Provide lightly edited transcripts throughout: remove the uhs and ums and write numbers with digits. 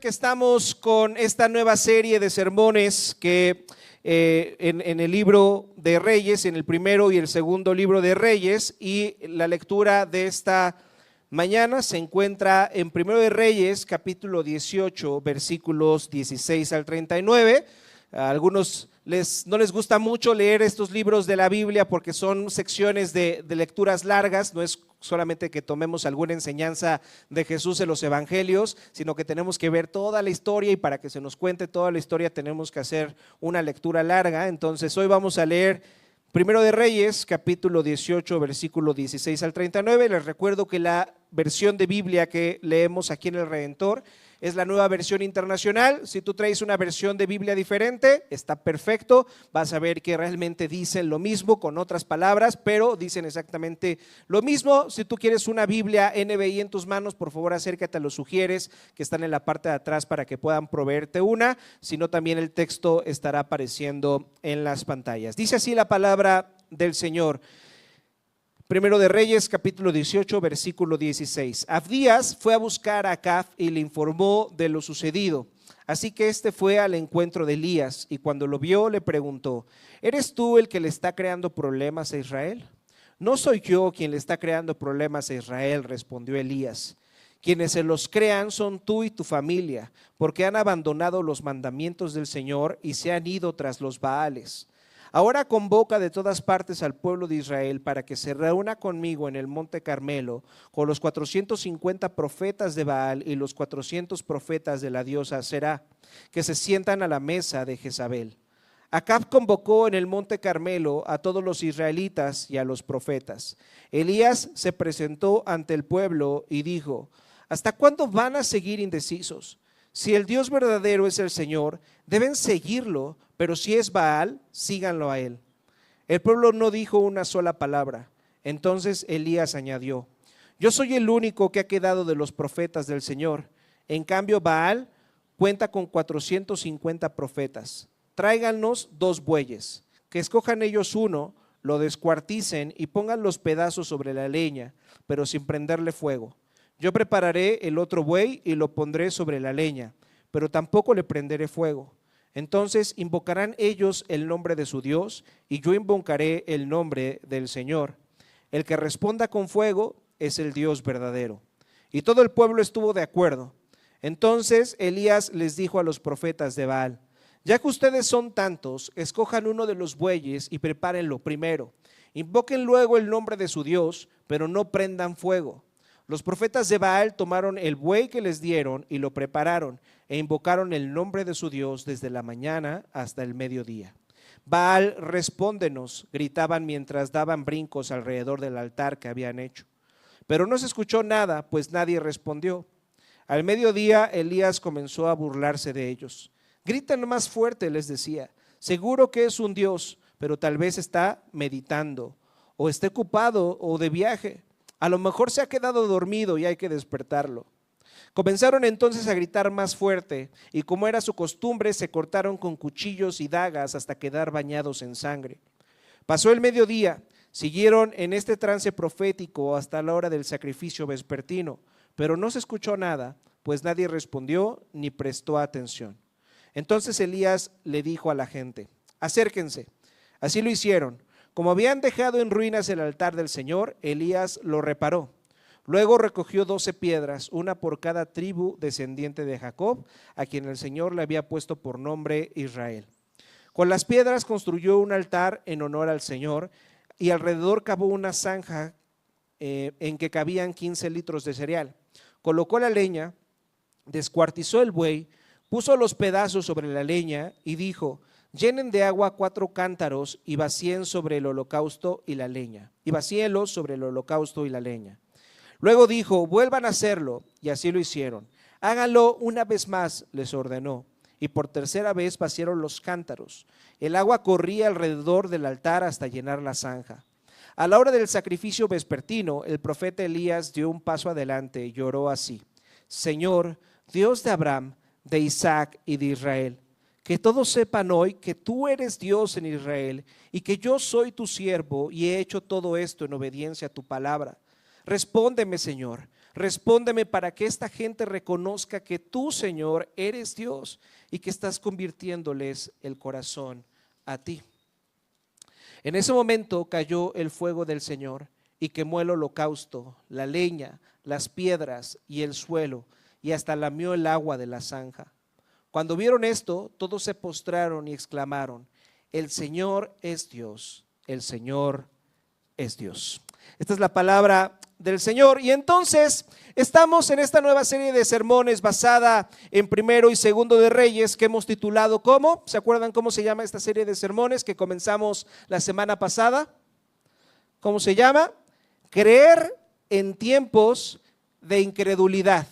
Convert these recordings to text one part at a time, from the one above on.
que estamos con esta nueva serie de sermones que en el libro de Reyes, en el primero y el segundo libro de Reyes, y la lectura de esta mañana se encuentra en Primero de Reyes, capítulo 18, versículos 16 al 39. A algunos no les gusta mucho leer estos libros de la Biblia porque son secciones de lecturas largas, no es solamente que tomemos alguna enseñanza de Jesús en los evangelios, sino que tenemos que ver toda la historia, y para que se nos cuente toda la historia tenemos que hacer una lectura larga. Entonces hoy vamos a leer Primero de Reyes, capítulo 18, versículo 16 al 39. Les recuerdo que la versión de Biblia que leemos aquí en el Redentor es la Nueva Versión Internacional. Si tú traes una versión de Biblia diferente, está perfecto, vas a ver que realmente dicen lo mismo con otras palabras, pero dicen exactamente lo mismo. Si tú quieres una Biblia NBI en tus manos, por favor acércate a los sugieres que están en la parte de atrás para que puedan proveerte una, si no también el texto estará apareciendo en las pantallas. Dice así la palabra del Señor. Primero de Reyes, capítulo 18, versículo 16. Abdías fue a buscar a Acab y le informó de lo sucedido. Así que este fue al encuentro de Elías y cuando lo vio le preguntó: ¿eres tú el que le está creando problemas a Israel? No soy yo quien le está creando problemas a Israel, respondió Elías. Quienes se los crean son tú y tu familia, porque han abandonado los mandamientos del Señor y se han ido tras los Baales. Ahora convoca de todas partes al pueblo de Israel para que se reúna conmigo en el monte Carmelo con los 450 profetas de Baal y los 400 profetas de la diosa Será, que se sientan a la mesa de Jezabel. Acab convocó en el monte Carmelo a todos los israelitas y a los profetas. Elías se presentó ante el pueblo y dijo: ¿hasta cuándo van a seguir indecisos? Si el Dios verdadero es el Señor, deben seguirlo, pero si es Baal, síganlo a él. El pueblo no dijo una sola palabra. Entonces Elías añadió: yo soy el único que ha quedado de los profetas del Señor. En cambio Baal cuenta con 450 profetas. Tráiganos 2 bueyes, que escojan ellos uno, lo descuarticen y pongan los pedazos sobre la leña, pero sin prenderle fuego. Yo prepararé el otro buey y lo pondré sobre la leña, pero tampoco le prenderé fuego. Entonces invocarán ellos el nombre de su Dios y yo invocaré el nombre del Señor. El que responda con fuego es el Dios verdadero. Y todo el pueblo estuvo de acuerdo. Entonces Elías les dijo a los profetas de Baal: ya que ustedes son tantos, escojan uno de los bueyes y prepárenlo primero. Invoquen luego el nombre de su Dios, pero no prendan fuego. Los profetas de Baal tomaron el buey que les dieron y lo prepararon e invocaron el nombre de su Dios desde la mañana hasta el mediodía. Baal, respóndenos, gritaban mientras daban brincos alrededor del altar que habían hecho. Pero no se escuchó nada, pues nadie respondió. Al mediodía Elías comenzó a burlarse de ellos. Gritan más fuerte, les decía, seguro que es un Dios, pero tal vez está meditando, o esté ocupado o de viaje. A lo mejor se ha quedado dormido y hay que despertarlo. Comenzaron entonces a gritar más fuerte y como era su costumbre se cortaron con cuchillos y dagas hasta quedar bañados en sangre. Pasó el mediodía, siguieron en este trance profético hasta la hora del sacrificio vespertino, pero no se escuchó nada, pues nadie respondió ni prestó atención. Entonces Elías le dijo a la gente: acérquense. Así lo hicieron. Como habían dejado en ruinas el altar del Señor, Elías lo reparó. Luego recogió 12 piedras, una por cada tribu descendiente de Jacob, a quien el Señor le había puesto por nombre Israel. Con las piedras construyó un altar en honor al Señor y alrededor cavó una zanja en que cabían 15 litros de cereal. Colocó la leña, descuartizó el buey, puso los pedazos sobre la leña y dijo: llenen de agua 4 cántaros y vacíen sobre el holocausto y la leña. Y vacíenlos sobre el holocausto y la leña. Luego dijo: vuelvan a hacerlo, y así lo hicieron. Háganlo una vez más, les ordenó, y por tercera vez vaciaron los cántaros. El agua corría alrededor del altar hasta llenar la zanja. A la hora del sacrificio vespertino, el profeta Elías dio un paso adelante y lloró así: Señor, Dios de Abraham, de Isaac y de Israel, que todos sepan hoy que tú eres Dios en Israel y que yo soy tu siervo y he hecho todo esto en obediencia a tu palabra. Respóndeme, Señor, Respóndeme para que esta gente reconozca que tú, Señor, eres Dios y que estás convirtiéndoles el corazón a ti. En ese momento cayó el fuego del Señor y quemó el holocausto, la leña, las piedras y el suelo, y hasta lamió el agua de la zanja. Cuando vieron esto, todos se postraron y exclamaron: el Señor es Dios, el Señor es Dios. Esta es la palabra del Señor. Y entonces estamos en esta nueva serie de sermones basada en Primero y Segundo de Reyes, que hemos titulado ¿cómo? ¿Se acuerdan cómo se llama esta serie de sermones que comenzamos la semana pasada? ¿Cómo se llama? Creer en tiempos de incredulidad.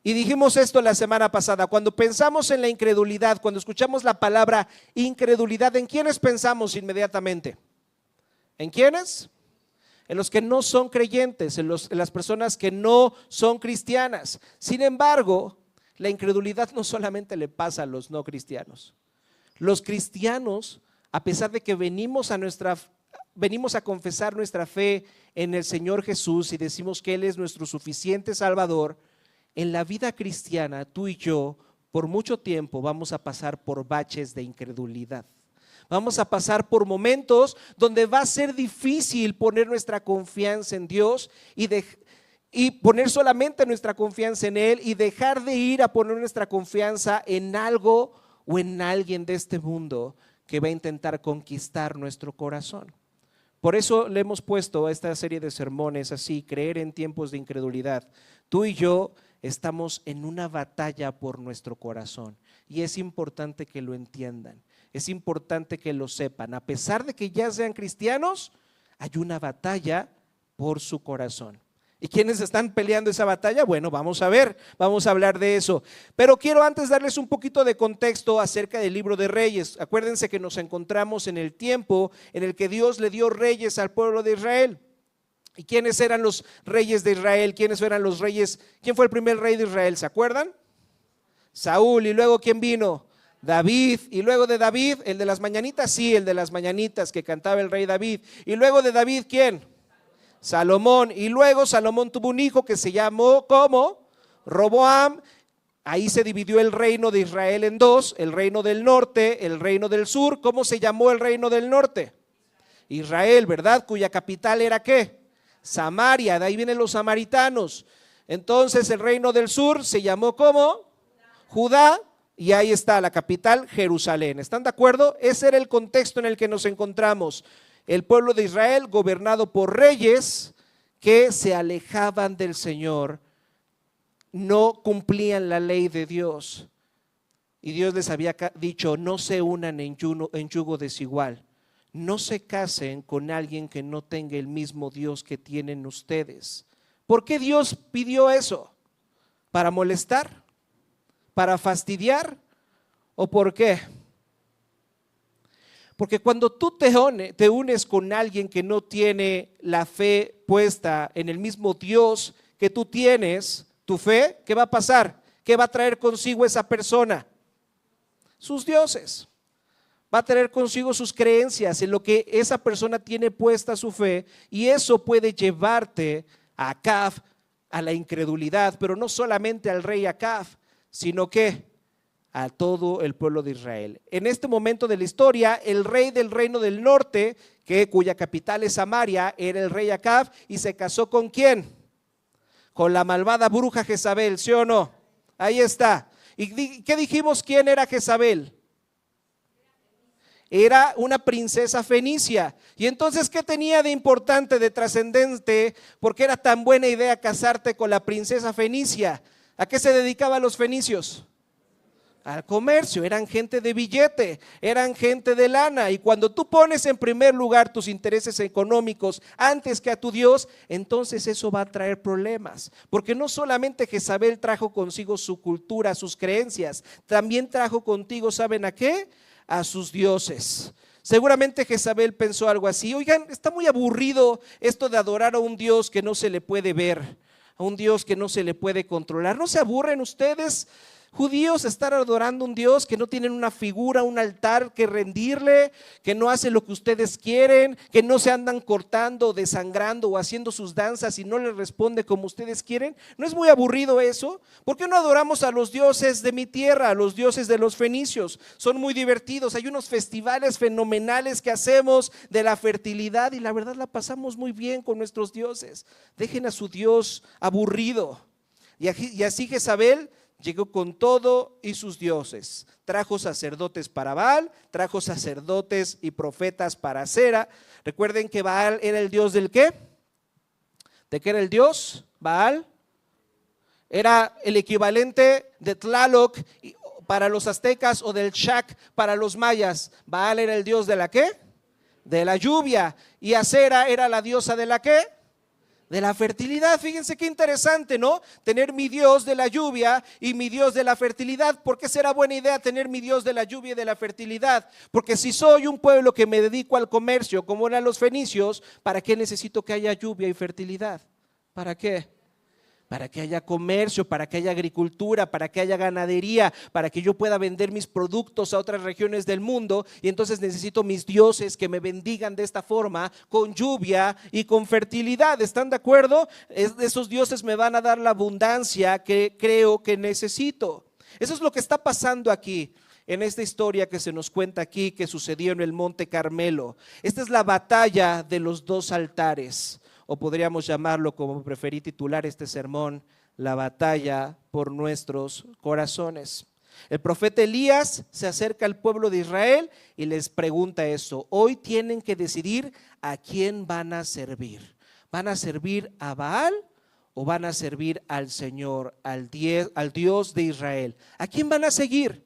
Y dijimos esto la semana pasada: cuando pensamos en la incredulidad, cuando escuchamos la palabra incredulidad, ¿en quiénes pensamos inmediatamente? ¿En quiénes? En los que no son creyentes, en las personas que no son cristianas. Sin embargo, la incredulidad no solamente le pasa a los no cristianos. Los cristianos, a pesar de que venimos a confesar nuestra fe en el Señor Jesús y decimos que Él es nuestro suficiente Salvador, en la vida cristiana, tú y yo, por mucho tiempo vamos a pasar por baches de incredulidad. Vamos a pasar por momentos donde va a ser difícil poner nuestra confianza en Dios y poner solamente nuestra confianza en Él y dejar de ir a poner nuestra confianza en algo o en alguien de este mundo que va a intentar conquistar nuestro corazón. Por eso le hemos puesto a esta serie de sermones así: creer en tiempos de incredulidad. Tú y yo estamos en una batalla por nuestro corazón y es importante que lo entiendan, es importante que lo sepan. A pesar de que ya sean cristianos, hay una batalla por su corazón. ¿Y quiénes están peleando esa batalla? Bueno, vamos a ver, vamos a hablar de eso. Pero quiero antes darles un poquito de contexto acerca del libro de Reyes. Acuérdense que nos encontramos en el tiempo en el que Dios le dio reyes al pueblo de Israel. ¿Y quiénes eran los reyes de Israel? ¿Quiénes eran los reyes? ¿Quién fue el primer rey de Israel? ¿Se acuerdan? Saúl. ¿Y luego quién vino? David. Y luego de David, el de las mañanitas, sí, el de las mañanitas que cantaba el rey David. Y luego de David, ¿quién? Salomón. Y luego Salomón tuvo un hijo que se llamó, ¿cómo? Roboam. Ahí se dividió el reino de Israel en dos: el reino del norte, el reino del sur. ¿Cómo se llamó el reino del norte? Israel, ¿verdad? Cuya capital era ¿qué? Samaria. De ahí vienen los samaritanos. Entonces el reino del sur se llamó ¿cómo? Judá. Y ahí está la capital, Jerusalén. ¿Están de acuerdo? Ese era el contexto en el que nos encontramos. El pueblo de Israel gobernado por reyes que se alejaban del Señor, no cumplían la ley de Dios. Y Dios les había dicho: no se unan en yugo desigual. No se casen con alguien que no tenga el mismo Dios que tienen ustedes. ¿Por qué Dios pidió eso? ¿Para molestar? ¿Para fastidiar? ¿O por qué? Porque cuando tú te unes con alguien que no tiene la fe puesta en el mismo Dios que tú tienes, tu fe, ¿qué va a pasar? ¿Qué va a traer consigo esa persona? Sus dioses. Va a traer consigo sus creencias en lo que esa persona tiene puesta su fe, y eso puede llevarte a Acab, a la incredulidad, pero no solamente al rey Acab, sino que a todo el pueblo de Israel. En este momento de la historia, el rey del reino del norte, cuya capital es Samaria, era el rey Acab, y se casó ¿con quién? Con la malvada bruja Jezabel, ¿sí o no? Ahí está. ¿Y qué dijimos? ¿Quién era Jezabel? Era una princesa fenicia. Y entonces, ¿qué tenía de importante, de trascendente? ¿Por qué era tan buena idea casarte con la princesa fenicia? ¿A qué se dedicaban los fenicios? Al comercio. Eran gente de billete, eran gente de lana. Y cuando tú pones en primer lugar tus intereses económicos antes que a tu Dios, entonces eso va a traer problemas. Porque no solamente Jezabel trajo consigo su cultura, sus creencias, también trajo contigo, ¿saben a qué? A sus dioses. Seguramente Jezabel pensó algo así: oigan, está muy aburrido esto de adorar a un Dios que no se le puede ver, a un Dios que no se le puede controlar. ¿No se aburren ustedes? judíos estar adorando a un Dios que no tienen una figura, un altar que rendirle, que no hace lo que ustedes quieren, que no se andan cortando, desangrando o haciendo sus danzas y no les responde como ustedes quieren? ¿No es muy aburrido eso? ¿Por qué no adoramos a los dioses de mi tierra, a los dioses de los fenicios? Son muy divertidos, hay unos festivales fenomenales que hacemos de la fertilidad y la verdad la pasamos muy bien con nuestros dioses. Dejen a su Dios aburrido. Y así Jezabel llegó con todo y sus dioses. Trajo sacerdotes para Baal, trajo sacerdotes y profetas para Acera. Recuerden que Baal era el dios del ¿qué? ¿De qué era el dios? Baal era el equivalente de Tlaloc para los aztecas o del Shac para los mayas. Baal era el dios de la ¿qué? De la lluvia. Y Acera era la diosa de la ¿qué? De la fertilidad. Fíjense qué interesante, ¿no? Tener mi Dios de la lluvia y mi Dios de la fertilidad. ¿Por qué será buena idea tener mi Dios de la lluvia y de la fertilidad? Porque si soy un pueblo que me dedico al comercio, como eran los fenicios, ¿para qué necesito que haya lluvia y fertilidad? ¿Para qué? Para que haya comercio, para que haya agricultura, para que haya ganadería, para que yo pueda vender mis productos a otras regiones del mundo. Y entonces necesito mis dioses que me bendigan de esta forma, con lluvia y con fertilidad. ¿Están de acuerdo? Esos dioses me van a dar la abundancia que creo que necesito. Eso es lo que está pasando aquí, en esta historia que se nos cuenta aquí, que sucedió en el Monte Carmelo. Esta es la batalla de los dos altares. O podríamos llamarlo, como preferí titular este sermón, la batalla por nuestros corazones. El profeta Elías se acerca al pueblo de Israel y les pregunta eso. Hoy tienen que decidir a quién van a servir. ¿Van a servir a Baal o van a servir al Señor, al Dios de Israel? ¿A quién van a seguir?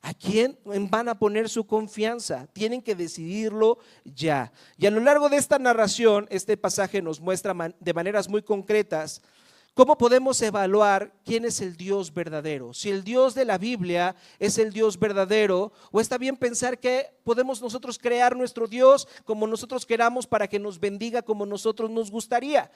¿A quién van a poner su confianza? Tienen que decidirlo ya. Y a lo largo de esta narración, este pasaje nos muestra de maneras muy concretas cómo podemos evaluar quién es el Dios verdadero. Si el Dios de la Biblia es el Dios verdadero, o está bien pensar que podemos nosotros crear nuestro Dios como nosotros queramos para que nos bendiga como nosotros nos gustaría.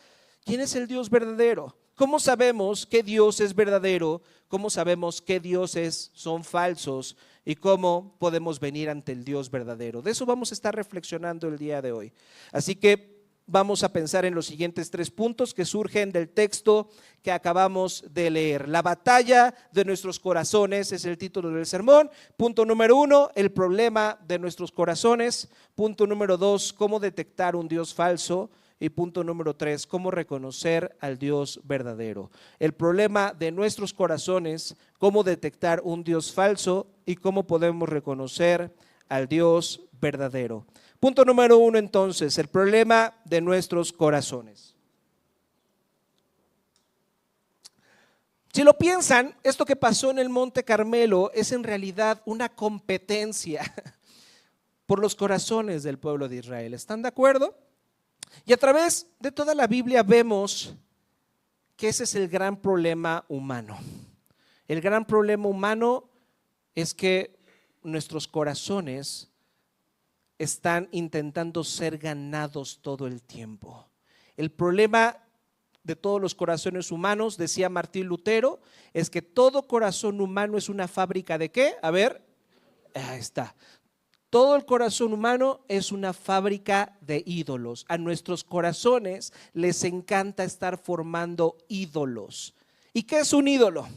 ¿Quién es el Dios verdadero? ¿Cómo sabemos qué Dios es verdadero? ¿Cómo sabemos qué dioses son falsos? ¿Y cómo podemos venir ante el Dios verdadero? De eso vamos a estar reflexionando el día de hoy. Así que vamos a pensar en los siguientes 3 puntos que surgen del texto que acabamos de leer. La batalla de nuestros corazones es el título del sermón. Punto número 1, el problema de nuestros corazones. Punto número 2, cómo detectar un Dios falso. Y punto número 3, cómo reconocer al Dios verdadero. El problema de nuestros corazones, cómo detectar un Dios falso y cómo podemos reconocer al Dios verdadero. Punto número 1 entonces, el problema de nuestros corazones. Si lo piensan, esto que pasó en el Monte Carmelo es en realidad una competencia por los corazones del pueblo de Israel. ¿Están de acuerdo? Y a través de toda la Biblia vemos que ese es el gran problema humano. El gran problema humano es que nuestros corazones están intentando ser ganados todo el tiempo. El problema de todos los corazones humanos, decía Martín Lutero, es que todo corazón humano es una fábrica ¿de qué? A ver, ahí está. Todo el corazón humano es una fábrica de ídolos. A nuestros corazones les encanta estar formando ídolos. ¿Y qué es un ídolo?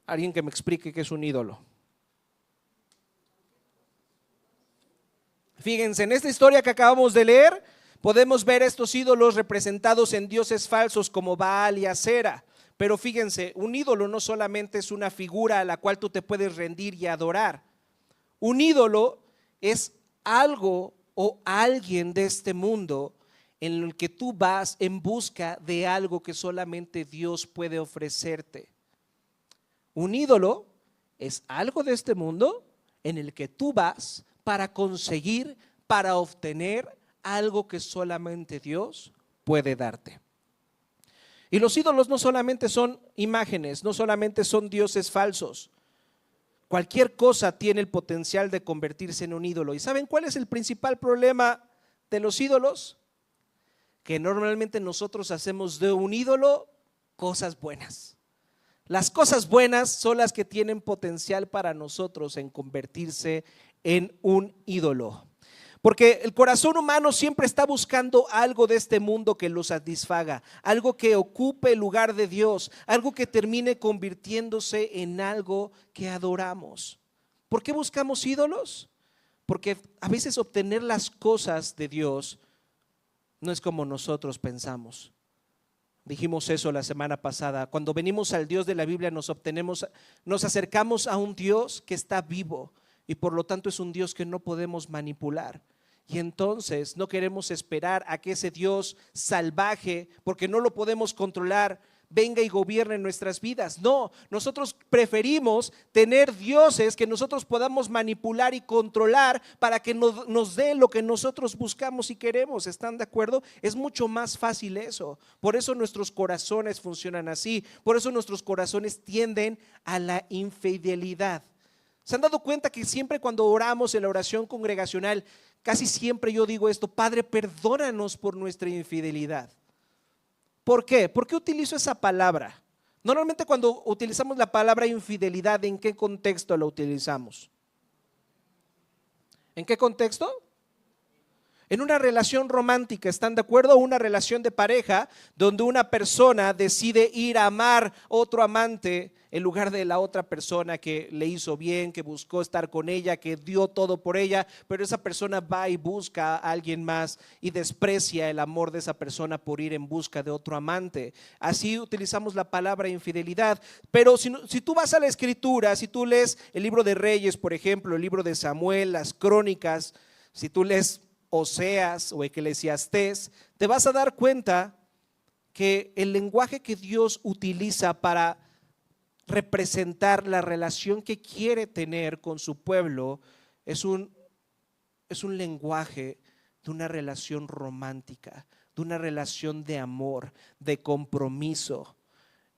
Alguien que me explique qué es un ídolo. Fíjense, en esta historia que acabamos de leer, podemos ver estos ídolos representados en dioses falsos como Baal y Acera. Pero fíjense, un ídolo no solamente es una figura a la cual tú te puedes rendir y adorar. Un ídolo es algo o alguien de este mundo en el que tú vas en busca de algo que solamente Dios puede ofrecerte. Un ídolo es algo de este mundo en el que tú vas para conseguir, para obtener algo que solamente Dios puede darte. Y los ídolos no solamente son imágenes, no solamente son dioses falsos. Cualquier cosa tiene el potencial de convertirse en un ídolo. ¿Y saben cuál es el principal problema de los ídolos? Que normalmente nosotros hacemos de un ídolo cosas buenas. Las cosas buenas son las que tienen potencial para nosotros en convertirse en un ídolo. Porque el corazón humano siempre está buscando algo de este mundo que lo satisfaga, algo que ocupe el lugar de Dios, algo que termine convirtiéndose en algo que adoramos. ¿Por qué buscamos ídolos? Porque a veces obtener las cosas de Dios no es como nosotros pensamos. Dijimos eso la semana pasada. Cuando venimos al Dios de la Biblia nos acercamos a un Dios que está vivo y por lo tanto es un Dios que no podemos manipular. Y entonces no queremos esperar a que ese Dios salvaje, porque no lo podemos controlar, venga y gobierne nuestras vidas. No, nosotros preferimos tener dioses que nosotros podamos manipular y controlar para que nos dé lo que nosotros buscamos y queremos. ¿Están de acuerdo? Es mucho más fácil eso. Por eso nuestros corazones funcionan así. Por eso nuestros corazones tienden a la infidelidad. ¿Se han dado cuenta que siempre cuando oramos en la oración congregacional, casi siempre yo digo esto: Padre, perdónanos por nuestra infidelidad? ¿Por qué? ¿Por qué utilizo esa palabra? Normalmente cuando utilizamos la palabra infidelidad, ¿en qué contexto la utilizamos? ¿En qué contexto? En una relación romántica, ¿están de acuerdo? Una relación de pareja donde una persona decide ir a amar otro amante en lugar de la otra persona que le hizo bien, que buscó estar con ella, que dio todo por ella, pero esa persona va y busca a alguien más y desprecia el amor de esa persona por ir en busca de otro amante. Así utilizamos la palabra infidelidad. Pero si tú vas a la Escritura, si tú lees el libro de Reyes, por ejemplo, el libro de Samuel, las Crónicas, si tú lees Oseas o Eclesiastés, te vas a dar cuenta que el lenguaje que Dios utiliza para representar la relación que quiere tener con su pueblo es un lenguaje de una relación romántica, de una relación de amor, de compromiso.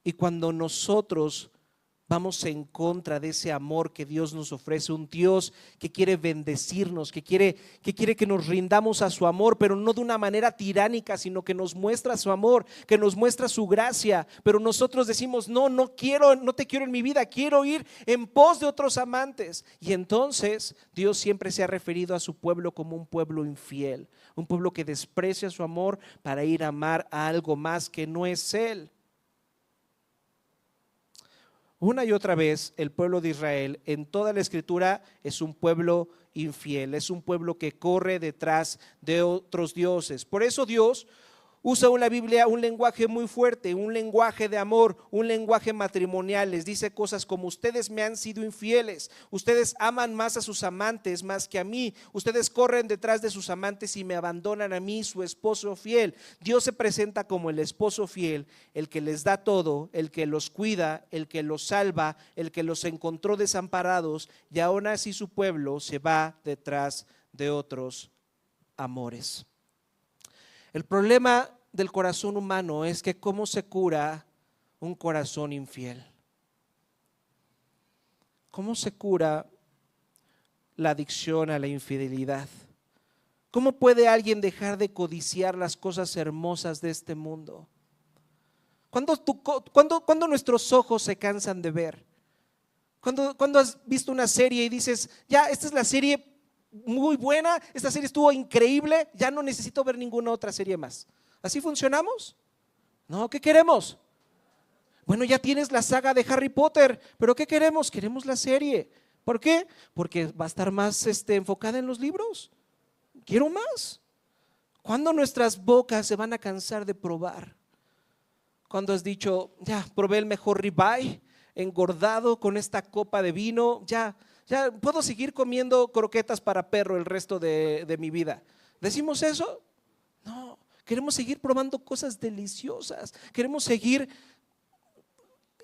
Y cuando nosotros vamos en contra de ese amor que Dios nos ofrece, un Dios que quiere bendecirnos, que quiere que nos rindamos a su amor, pero no de una manera tiránica, sino que nos muestra su amor, que nos muestra su gracia, pero nosotros decimos: no te quiero en mi vida, quiero ir en pos de otros amantes. Y entonces Dios siempre se ha referido a su pueblo como un pueblo infiel, un pueblo que desprecia su amor para ir a amar a algo más que no es Él. Una y otra vez el pueblo de Israel en toda la Escritura es un pueblo infiel, es un pueblo que corre detrás de otros dioses. Por eso Dios usa en la Biblia un lenguaje muy fuerte, un lenguaje de amor, un lenguaje matrimonial. Les dice cosas como: ustedes me han sido infieles, ustedes aman más a sus amantes más que a mí, ustedes corren detrás de sus amantes y me abandonan a mí, su esposo fiel. Dios se presenta como el esposo fiel, el que les da todo, el que los cuida, el que los salva, el que los encontró desamparados, y aún así su pueblo se va detrás de otros amores. El problema del corazón humano es que ¿cómo se cura un corazón infiel? ¿Cómo se cura la adicción a la infidelidad? ¿Cómo puede alguien dejar de codiciar las cosas hermosas de este mundo? ¿Cuándo nuestros ojos se cansan de ver? ¿Cuándo has visto una serie y dices: ya, esta es la serie muy buena, esta serie estuvo increíble, ya no necesito ver ninguna otra serie más? ¿Así funcionamos? No, ¿qué queremos? Bueno, ya tienes la saga de Harry Potter, pero ¿qué queremos? Queremos la serie. ¿Por qué? Porque va a estar más enfocada en los libros. Quiero más. ¿Cuándo nuestras bocas se van a cansar de probar? ¿Cuándo has dicho: ya probé el mejor ribeye, engordado con esta copa de vino, ya puedo seguir comiendo croquetas para perro el resto de mi vida? ¿Decimos eso? No, queremos seguir probando cosas deliciosas, queremos seguir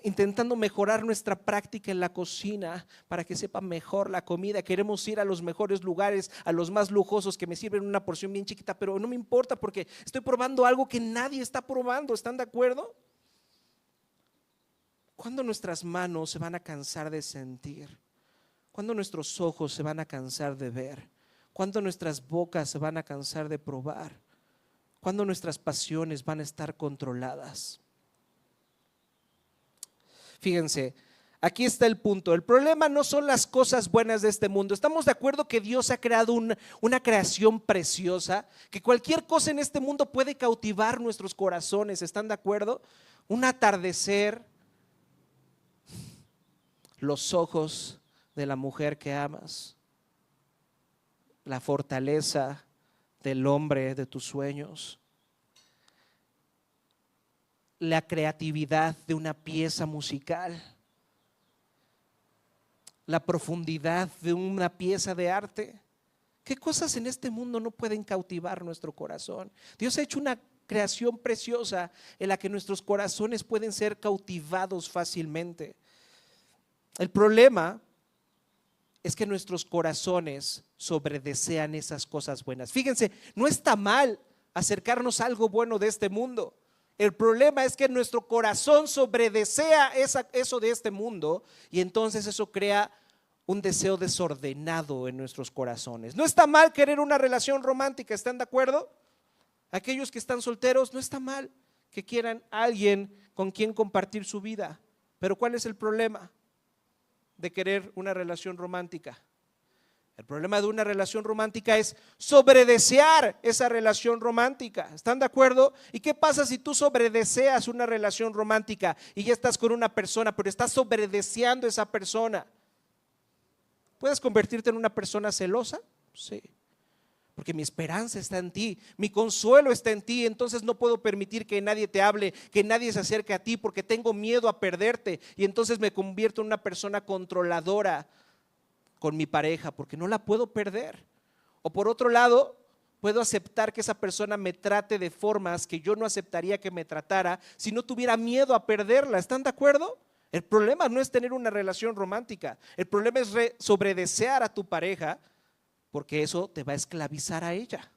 intentando mejorar nuestra práctica en la cocina para que sepa mejor la comida. Queremos ir a los mejores lugares, a los más lujosos, que me sirven una porción bien chiquita, pero no me importa porque estoy probando algo que nadie está probando. ¿Están de acuerdo? ¿Cuándo nuestras manos se van a cansar de sentir? ¿Cuándo nuestros ojos se van a cansar de ver? ¿Cuándo nuestras bocas se van a cansar de probar? ¿Cuándo nuestras pasiones van a estar controladas? Fíjense, aquí está el punto. El problema no son las cosas buenas de este mundo. Estamos de acuerdo que Dios ha creado una creación preciosa, que cualquier cosa en este mundo puede cautivar nuestros corazones. ¿Están de acuerdo? Un atardecer, los ojos de la mujer que amas, la fortaleza del hombre de tus sueños, la creatividad de una pieza musical, la profundidad de una pieza de arte. ¿Qué cosas en este mundo no pueden cautivar nuestro corazón? Dios ha hecho una creación preciosa en la que nuestros corazones pueden ser cautivados fácilmente. El problema es que nuestros corazones sobredesean esas cosas buenas. Fíjense, no está mal acercarnos a algo bueno de este mundo. El problema es que nuestro corazón sobredesea eso de este mundo, y entonces eso crea un deseo desordenado en nuestros corazones. No está mal querer una relación romántica, ¿están de acuerdo? Aquellos que están solteros, no está mal que quieran a alguien con quien compartir su vida. Pero ¿cuál es el problema de querer una relación romántica? El problema de una relación romántica es sobredesear esa relación romántica. ¿Están de acuerdo? ¿Y qué pasa si tú sobredeseas una relación romántica y ya estás con una persona, pero estás sobredeseando esa persona? ¿Puedes convertirte en una persona celosa? Sí. Porque mi esperanza está en ti, mi consuelo está en ti, entonces no puedo permitir que nadie te hable, que nadie se acerque a ti, porque tengo miedo a perderte, y entonces me convierto en una persona controladora con mi pareja, porque no la puedo perder. O por otro lado, puedo aceptar que esa persona me trate de formas que yo no aceptaría que me tratara si no tuviera miedo a perderla. ¿Están de acuerdo? El problema no es tener una relación romántica, el problema es sobredesear a tu pareja, porque eso te va a esclavizar a ella.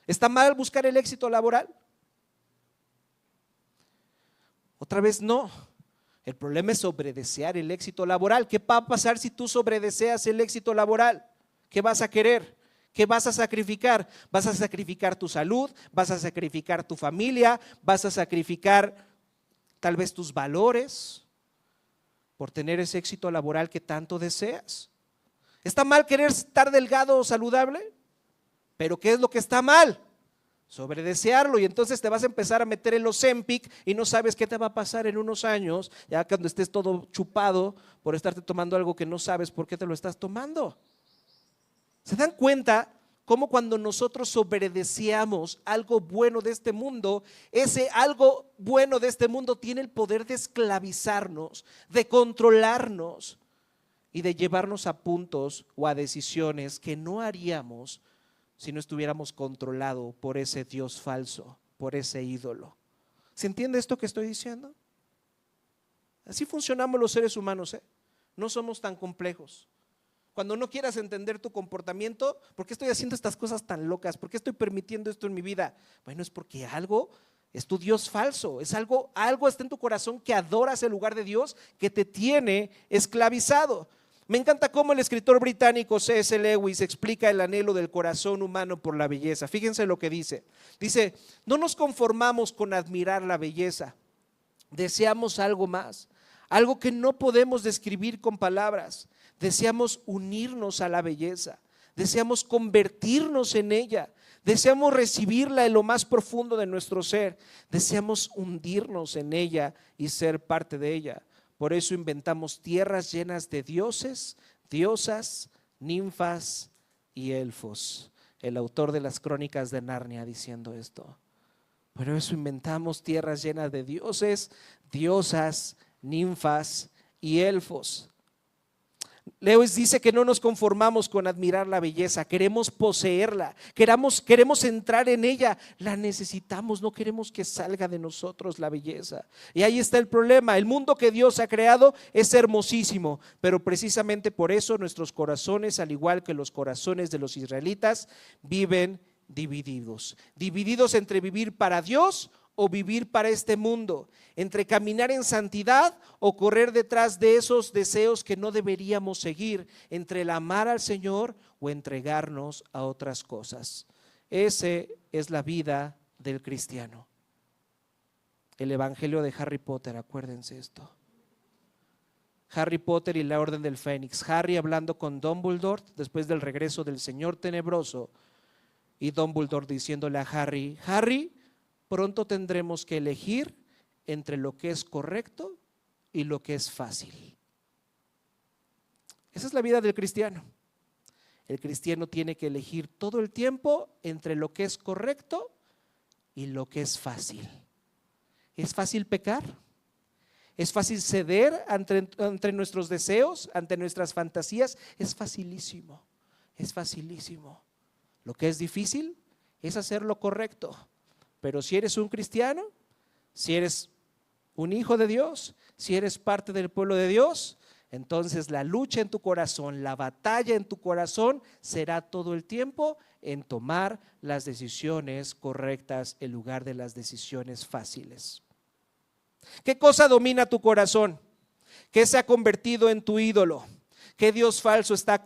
¿Está mal buscar el éxito laboral? Otra vez no. El problema es sobredesear el éxito laboral. ¿Qué va a pasar si tú sobredeseas el éxito laboral? ¿Qué vas a querer? ¿Qué vas a sacrificar? ¿Vas a sacrificar tu salud? ¿Vas a sacrificar tu familia? ¿Vas a sacrificar tal vez tus valores por tener ese éxito laboral que tanto deseas? ¿Está mal querer estar delgado o saludable? ¿Pero qué es lo que está mal? Sobredesearlo, y entonces te vas a empezar a meter en los Ozempic y no sabes qué te va a pasar en unos años, ya cuando estés todo chupado por estarte tomando algo que no sabes por qué te lo estás tomando. ¿Se dan cuenta cómo cuando nosotros sobredeseamos algo bueno de este mundo, ese algo bueno de este mundo tiene el poder de esclavizarnos, de controlarnos y de llevarnos a puntos o a decisiones que no haríamos si no estuviéramos controlados por ese Dios falso, por ese ídolo? ¿Se entiende esto que estoy diciendo? Así funcionamos los seres humanos, ¿eh? No somos tan complejos. Cuando no quieras entender tu comportamiento, ¿por qué estoy haciendo estas cosas tan locas? ¿Por qué estoy permitiendo esto en mi vida? Bueno, es porque algo es tu Dios falso, es algo está en tu corazón que adoras en lugar de Dios, que te tiene esclavizado. Me encanta cómo el escritor británico C.S. Lewis explica el anhelo del corazón humano por la belleza. Fíjense lo que dice. Dice, no nos conformamos con admirar la belleza, deseamos algo más, algo que no podemos describir con palabras. Deseamos unirnos a la belleza, deseamos convertirnos en ella, deseamos recibirla en lo más profundo de nuestro ser, deseamos hundirnos en ella y ser parte de ella. Por eso inventamos tierras llenas de dioses, diosas, ninfas y elfos. El autor de las Crónicas de Narnia diciendo esto. Por eso inventamos tierras llenas de dioses, diosas, ninfas y elfos. Lewis dice que no nos conformamos con admirar la belleza, queremos poseerla, queremos entrar en ella, la necesitamos, no queremos que salga de nosotros la belleza. Y ahí está el problema, el mundo que Dios ha creado es hermosísimo, pero precisamente por eso nuestros corazones, al igual que los corazones de los israelitas, viven divididos entre vivir para Dios o vivir para este mundo, entre caminar en santidad o correr detrás de esos deseos que no deberíamos seguir, entre el amar al Señor o entregarnos a otras cosas. Esa es la vida del cristiano. el evangelio de Harry Potter, acuérdense esto. Harry Potter y la Orden del Fénix. Harry hablando con Dumbledore después del regreso del Señor Tenebroso, y Dumbledore diciéndole a Harry: Harry, pronto tendremos que elegir entre lo que es correcto y lo que es fácil. Esa es la vida del cristiano. El cristiano tiene que elegir todo el tiempo entre lo que es correcto y lo que es fácil. ¿Es fácil pecar? ¿Es fácil ceder ante nuestros deseos, ante nuestras fantasías? Es facilísimo, es facilísimo. Lo que es difícil es hacer lo correcto. Pero si eres un cristiano, si eres un hijo de Dios, si eres parte del pueblo de Dios, entonces la lucha en tu corazón, la batalla en tu corazón será todo el tiempo en tomar las decisiones correctas en lugar de las decisiones fáciles. ¿Qué cosa domina tu corazón? ¿Qué se ha convertido en tu ídolo? ¿Qué Dios falso está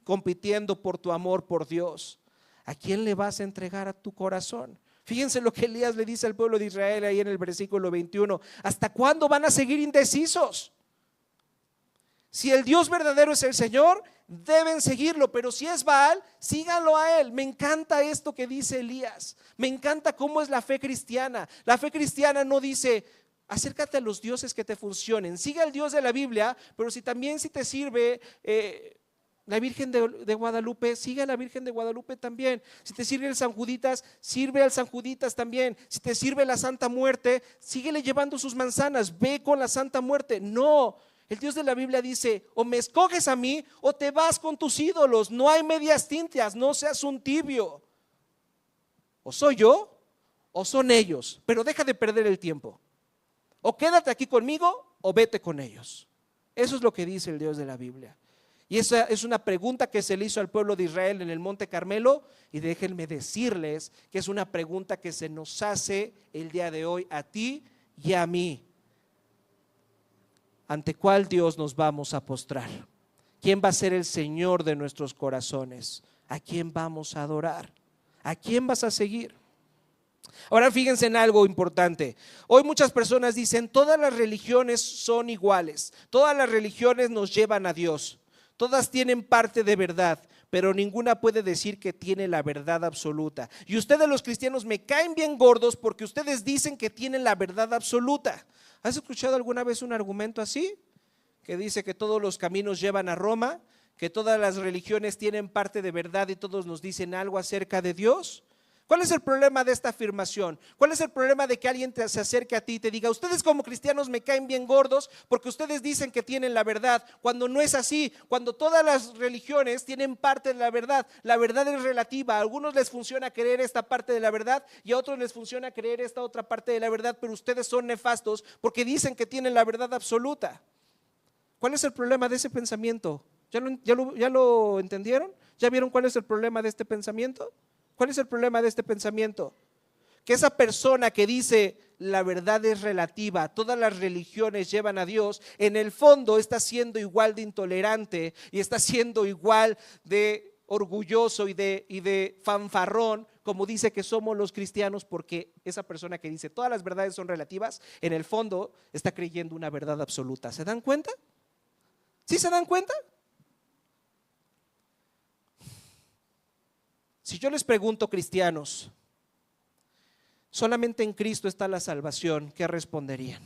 compitiendo por tu amor por Dios? ¿A quién le vas a entregar a tu corazón? Fíjense lo que Elías le dice al pueblo de Israel ahí en el versículo 21. ¿Hasta cuándo van a seguir indecisos? Si el Dios verdadero es el Señor, deben seguirlo, pero si es Baal, síganlo a él. Me encanta esto que dice Elías. Me encanta cómo es la fe cristiana. La fe cristiana no dice: acércate a los dioses que te funcionen, siga el Dios de la Biblia, pero si te sirve la Virgen de Guadalupe, sigue a la Virgen de Guadalupe también. Si te sirve el San Juditas, sirve al San Juditas también. Si te sirve la Santa Muerte, síguele llevando sus manzanas, ve con la Santa Muerte. No, el Dios de la Biblia dice: o me escoges a mí o te vas con tus ídolos. No hay medias tintas, no seas un tibio. O soy yo o son ellos, pero deja de perder el tiempo. O quédate aquí conmigo o vete con ellos. Eso es lo que dice el Dios de la Biblia. Y esa es una pregunta que se le hizo al pueblo de Israel en el Monte Carmelo, y déjenme decirles que es una pregunta que se nos hace el día de hoy a ti y a mí. ¿Ante cuál Dios nos vamos a postrar? ¿Quién va a ser el Señor de nuestros corazones? ¿A quién vamos a adorar? ¿A quién vas a seguir? Ahora fíjense en algo importante. Hoy muchas personas dicen: todas las religiones son iguales, todas las religiones nos llevan a Dios, todas tienen parte de verdad, pero ninguna puede decir que tiene la verdad absoluta. Y ustedes los cristianos me caen bien gordos porque ustedes dicen que tienen la verdad absoluta. ¿Has escuchado alguna vez un argumento así? Que dice que todos los caminos llevan a Roma, que todas las religiones tienen parte de verdad y todos nos dicen algo acerca de Dios. ¿Cuál es el problema de esta afirmación? ¿Cuál es el problema de que alguien se acerque a ti y te diga: ustedes como cristianos me caen bien gordos porque ustedes dicen que tienen la verdad, cuando no es así? Cuando todas las religiones tienen parte de la verdad es relativa. A algunos les funciona creer esta parte de la verdad y a otros les funciona creer esta otra parte de la verdad, pero ustedes son nefastos porque dicen que tienen la verdad absoluta. ¿Cuál es el problema de ese pensamiento? ¿Ya lo entendieron? ¿Ya vieron cuál es el problema de este pensamiento? ¿Cuál es el problema de este pensamiento? Que esa persona que dice la verdad es relativa, todas las religiones llevan a Dios, en el fondo está siendo igual de intolerante y está siendo igual de orgulloso y de fanfarrón como dice que somos los cristianos, porque esa persona que dice todas las verdades son relativas, en el fondo está creyendo una verdad absoluta. ¿Se dan cuenta? ¿Sí se dan cuenta? Si yo les pregunto, cristianos, solamente en Cristo está la salvación, ¿qué responderían?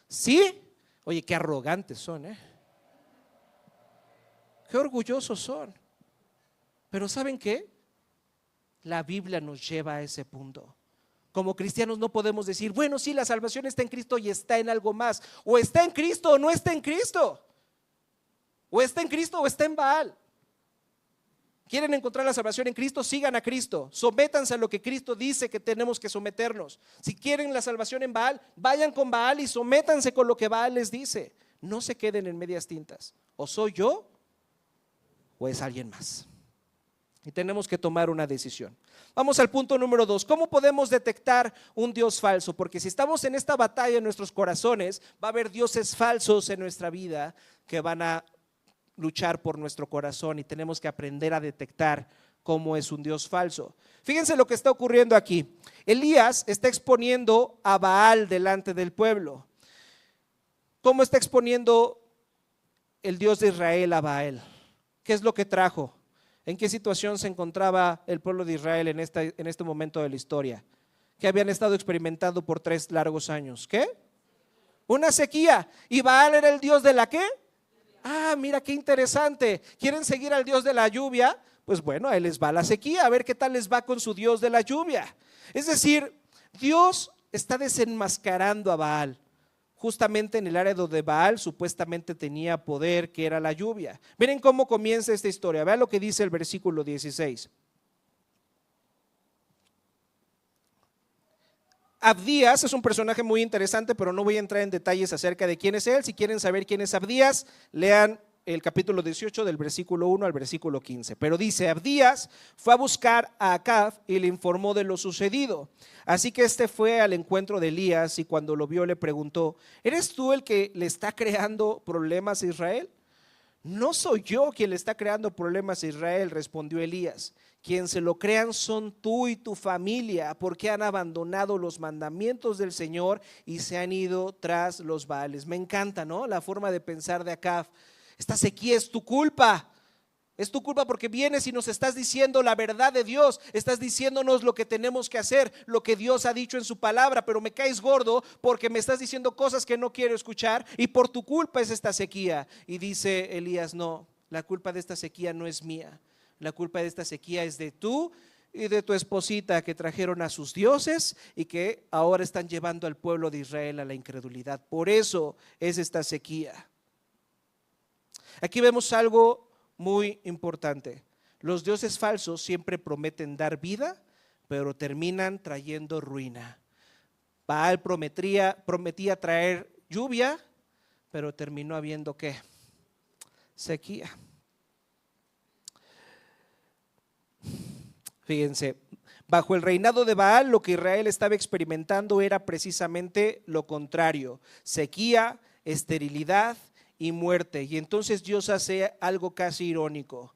¿Sí? Oye, qué arrogantes son, qué orgullosos son. Pero ¿saben qué? La Biblia nos lleva a ese punto. Como cristianos no podemos decir: bueno, sí, la salvación está en Cristo y está en algo más. O está en Cristo o no está en Cristo. O está en Cristo o está en Baal. ¿Quieren encontrar la salvación en Cristo? Sigan a Cristo, sométanse a lo que Cristo dice que tenemos que someternos. Si quieren la salvación en Baal, vayan con Baal y sométanse con lo que Baal les dice. No se queden en medias tintas. O soy yo o es alguien más. Y tenemos que tomar una decisión. Vamos al punto número 2. ¿Cómo podemos detectar un Dios falso? Porque si estamos en esta batalla en nuestros corazones, va a haber dioses falsos en nuestra vida que van a luchar por nuestro corazón, y tenemos que aprender a detectar como es un Dios falso. Fíjense lo que está ocurriendo aquí. Elías está exponiendo a Baal delante del pueblo. ¿Cómo está exponiendo el Dios de Israel a Baal? ¿Qué es lo que trajo? ¿En qué situación se encontraba el pueblo de Israel en este momento de la historia? Que habían estado experimentando por 3 largos años. ¿Qué? Una sequía. ¿Y Baal era el Dios de la qué? Ah, mira qué interesante. ¿Quieren seguir al Dios de la lluvia? Pues bueno, ahí les va la sequía, a ver qué tal les va con su Dios de la lluvia. Es decir, Dios está desenmascarando a Baal, justamente en el área donde Baal supuestamente tenía poder, que era la lluvia. Miren cómo comienza esta historia, vean lo que dice el versículo 16. Abdías es un personaje muy interesante, pero no voy a entrar en detalles acerca de quién es él. Si quieren saber quién es Abdías, lean el capítulo 18 del versículo 1 al versículo 15. Pero dice, Abdías fue a buscar a Acab y le informó de lo sucedido. Así que este fue al encuentro de Elías y cuando lo vio le preguntó, ¿eres tú el que le está creando problemas a Israel? No soy yo quien le está creando problemas a Israel, respondió Elías. Quien se lo crean son tú y tu familia, porque han abandonado los mandamientos del Señor y se han ido tras los Baales. Me encanta, ¿no? La forma de pensar de Acab. Esta sequía es tu culpa. Es tu culpa porque vienes y nos estás diciendo la verdad de Dios, estás diciéndonos lo que tenemos que hacer, lo que Dios ha dicho en su palabra, pero me caes gordo porque me estás diciendo cosas que no quiero escuchar y por tu culpa es esta sequía. Y dice Elías, no, la culpa de esta sequía no es mía, la culpa de esta sequía es de tú y de tu esposita que trajeron a sus dioses y que ahora están llevando al pueblo de Israel a la incredulidad. Por eso es esta sequía. Aquí vemos algo muy importante. Los dioses falsos siempre prometen dar vida, pero terminan trayendo ruina. Baal prometía traer lluvia, pero terminó habiendo ¿qué? Sequía. Fíjense, bajo el reinado de Baal, lo que Israel estaba experimentando era precisamente lo contrario: sequía, esterilidad y muerte. Y entonces Dios hace algo casi irónico.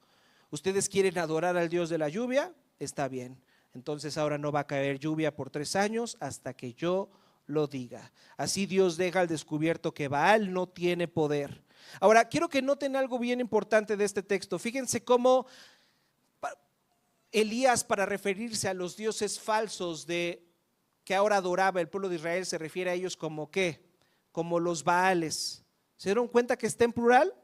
¿Ustedes quieren adorar al Dios de la lluvia? Está bien. Entonces ahora no va a caer lluvia por 3 años hasta que yo lo diga. Así Dios deja al descubierto que Baal no tiene poder. Ahora, quiero que noten algo bien importante de este texto. Fíjense cómo Elías, para referirse a los dioses falsos que ahora adoraba el pueblo de Israel, se refiere a ellos como ¿qué? Como los Baales. ¿Se dieron cuenta que está en plural?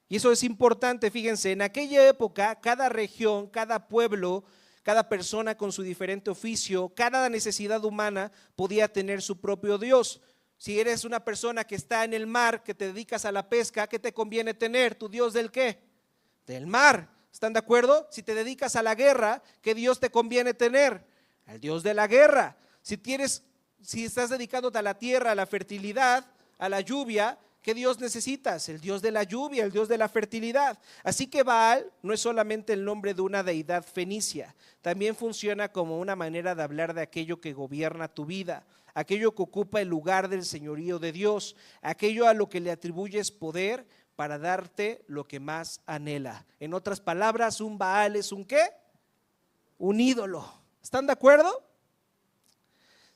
Y eso es importante, fíjense, en aquella época cada región, cada pueblo, cada persona con su diferente oficio, cada necesidad humana podía tener su propio Dios. Si eres una persona que está en el mar, que te dedicas a la pesca, ¿qué te conviene tener? ¿Tu Dios del qué? Del mar. ¿Están de acuerdo? Si te dedicas a la guerra, ¿qué Dios te conviene tener? Al Dios de la guerra. Si estás dedicándote a la tierra, a la fertilidad, a la lluvia, ¿qué Dios necesitas? El Dios de la lluvia, el Dios de la fertilidad. Así que Baal no es solamente el nombre de una deidad fenicia, también funciona como una manera de hablar de aquello que gobierna tu vida, aquello que ocupa el lugar del señorío de Dios, aquello a lo que le atribuyes poder para darte lo que más anhela. En otras palabras, un Baal es un ¿qué? Un ídolo. ¿Están de acuerdo?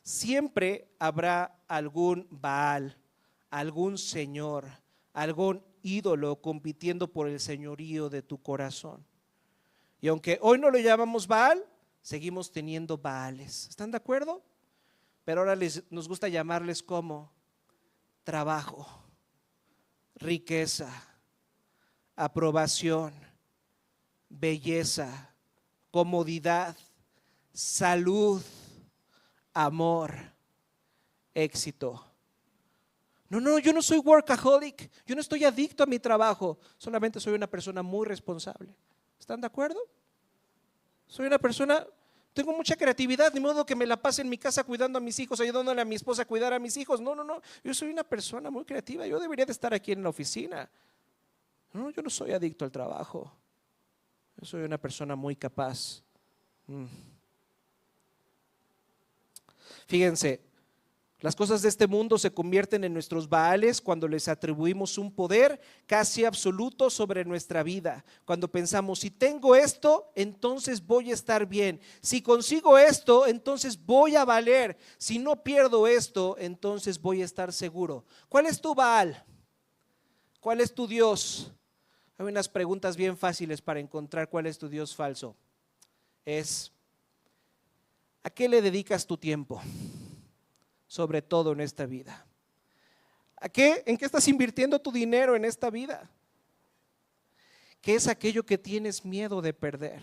Siempre habrá algún Baal, algún señor, algún ídolo compitiendo por el señorío de tu corazón. Y aunque hoy no lo llamamos Baal, seguimos teniendo Baales. ¿Están de acuerdo? Pero ahora nos gusta llamarles como trabajo, riqueza, aprobación, belleza, comodidad, salud, amor, éxito. No, yo no soy workaholic, yo no estoy adicto a mi trabajo, solamente soy una persona muy responsable. ¿Están de acuerdo? Soy una persona, tengo mucha creatividad, de modo que me la pase en mi casa cuidando a mis hijos, ayudándole a mi esposa a cuidar a mis hijos. No, yo soy una persona muy creativa, yo debería de estar aquí en la oficina. No, yo no soy adicto al trabajo, yo soy una persona muy capaz. Fíjense, Las cosas de este mundo se convierten en nuestros baales cuando les atribuimos un poder casi absoluto sobre nuestra vida. Cuando pensamos, si tengo esto, entonces voy a estar bien. Si consigo esto, entonces voy a valer. Si no pierdo esto, entonces voy a estar seguro. ¿Cuál es tu baal? ¿Cuál es tu Dios? Hay unas preguntas bien fáciles para encontrar cuál es tu Dios falso. ¿A qué le dedicas tu tiempo? Sobre todo en esta vida. ¿En qué estás invirtiendo tu dinero en esta vida? ¿Qué es aquello que tienes miedo de perder?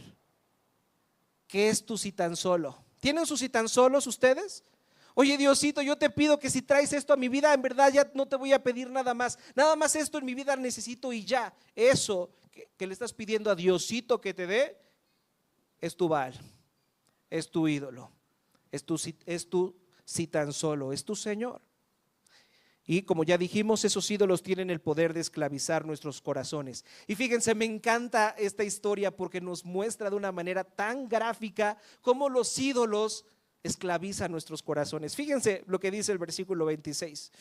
¿Qué es tu si tan solo? ¿Tienen sus si tan solos ustedes? Oye, Diosito, yo te pido que si traes esto a mi vida, en verdad ya no te voy a pedir nada más esto en mi vida necesito y ya. Eso que le estás pidiendo a Diosito que te dé, es tu Baal, es tu ídolo, es tu si tan solo, es tu Señor. Y como ya dijimos, esos ídolos tienen el poder de esclavizar nuestros corazones. Y fíjense, me encanta esta historia porque nos muestra de una manera tan gráfica cómo los ídolos esclavizan nuestros corazones. Fíjense lo que dice el versículo 26.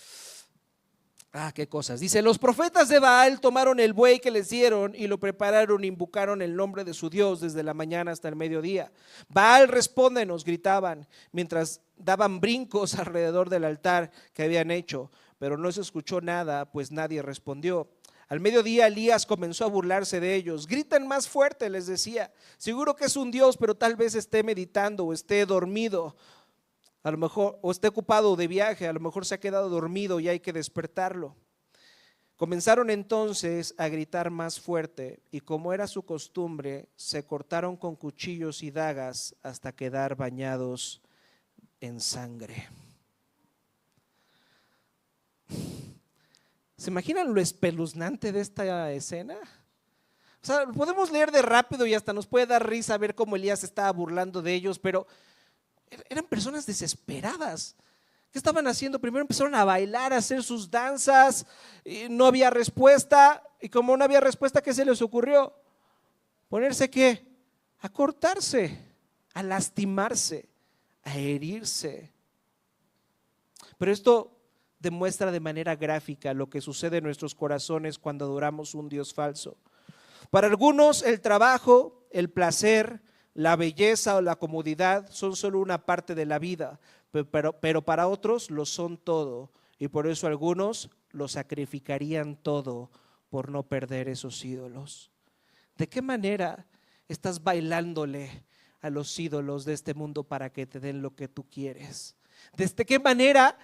Qué cosas. Dice, los profetas de Baal tomaron el buey que les dieron y lo prepararon e invocaron el nombre de su Dios desde la mañana hasta el mediodía. Baal, respóndenos, gritaban, mientras daban brincos alrededor del altar que habían hecho, pero no se escuchó nada, pues nadie respondió. Al mediodía Elías comenzó a burlarse de ellos. Griten más fuerte, les decía. Seguro que es un Dios, pero tal vez esté meditando o esté dormido. A lo mejor, o esté ocupado de viaje, a lo mejor se ha quedado dormido y hay que despertarlo. Comenzaron entonces a gritar más fuerte y como era su costumbre, se cortaron con cuchillos y dagas hasta quedar bañados en sangre. ¿Se imaginan lo espeluznante de esta escena? O sea, podemos leer de rápido y hasta nos puede dar risa ver cómo Elías estaba burlando de ellos, pero eran personas desesperadas. ¿Qué estaban haciendo? Primero empezaron a bailar, a hacer sus danzas, y no había respuesta. Y como no había respuesta, ¿qué se les ocurrió? ¿Ponerse qué? A cortarse, a lastimarse, a herirse. Pero esto demuestra de manera gráfica lo que sucede en nuestros corazones cuando adoramos un Dios falso. Para algunos el trabajo, el placer, la belleza o la comodidad son solo una parte de la vida, pero para otros lo son todo, y por eso algunos lo sacrificarían todo por no perder esos ídolos. ¿De qué manera estás bailándole a los ídolos de este mundo para que te den lo que tú quieres? ¿Desde qué manera